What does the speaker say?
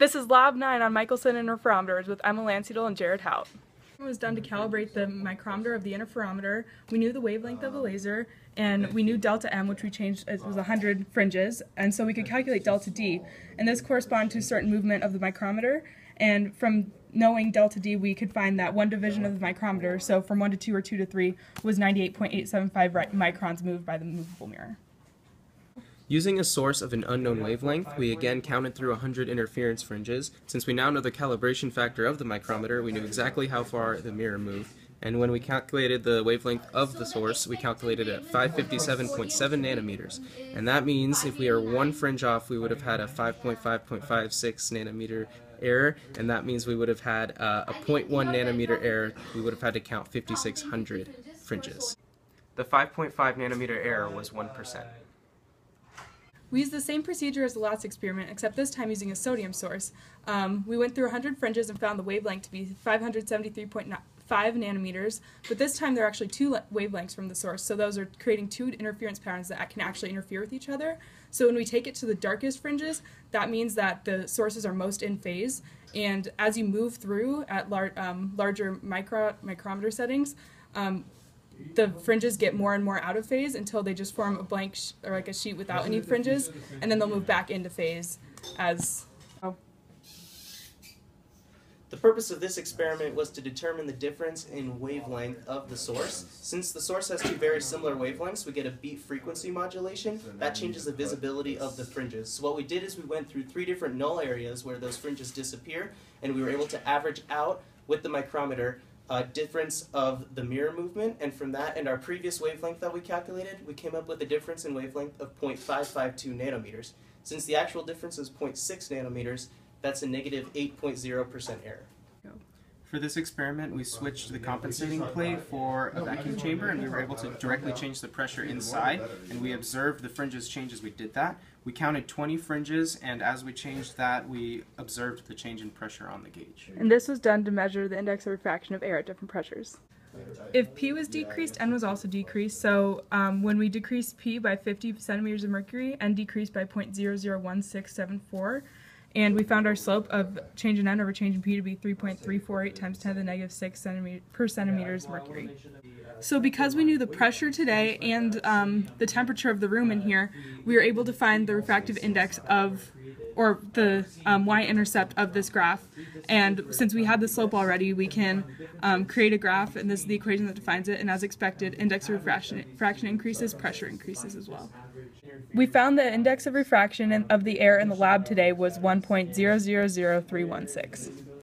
This is Lab 9 on Michelson interferometers with Emma Landsiedel and Jared Hout. It was done to calibrate the micrometer of the interferometer. We knew the wavelength of the laser, and we knew delta M, which we changed, it was 100 fringes, and so we could calculate delta D. And this corresponded to a certain movement of the micrometer, and from knowing delta D, we could find that one division of the micrometer, so from 1 to 2 or 2 to 3, was 98.875 microns moved by the movable mirror. Using a source of an unknown wavelength, we again counted through 100 interference fringes. Since we now know the calibration factor of the micrometer, we knew exactly how far the mirror moved. And when we calculated the wavelength of the source, we calculated it at 557.7 nanometers. And that means if we are one fringe off, we would have had a 5.5.56 nanometer error, and that means we would have had a 0.1 nanometer error. We would have had to count 5,600 fringes. The 5.5 nanometer error was 1%. We used the same procedure as the last experiment, except this time using a sodium source. We went through 100 fringes and found the wavelength to be 573.5 nanometers, but this time there are actually two wavelengths from the source, so those are creating two interference patterns that can actually interfere with each other. So when we take it to the darkest fringes, that means that the sources are most in phase, and as you move through at larger micrometer settings, the fringes get more and more out of phase until they just form a blank or like a sheet without any fringes, and then they'll move back into phase as. The purpose of this experiment was to determine the difference in wavelength of the source. Since the source has two very similar wavelengths, we get a beat frequency modulation. That changes the visibility of the fringes. So what we did is we went through 3 different null areas where those fringes disappear, and we were able to average out with the micrometer difference of the mirror movement, and from that and our previous wavelength that we calculated, we came up with a difference in wavelength of 0.552 nanometers. Since the actual difference is 0.6 nanometers, that's a negative 8.0% error. For this experiment, we switched the compensating plate for a vacuum chamber, and we were able to directly change the pressure inside, and we observed the fringes change as we did that. We counted 20 fringes, and as we changed that, we observed the change in pressure on the gauge. And this was done to measure the index of refraction of air at different pressures. If P was decreased, N was also decreased, so when we decreased P by 50 centimeters of mercury, N decreased by 0.001674, and we found our slope of change in N over change in P to be 3.348 times 10 to the negative 6 per centimeters mercury. So because we knew the pressure today and the temperature of the room in here, we were able to find the refractive index of, or the y-intercept of this graph. And since we had the slope already, we can create a graph, and this is the equation that defines it, and as expected, index of refraction increases, pressure increases as well. We found the index of refraction of the air in the lab today was 1.000316.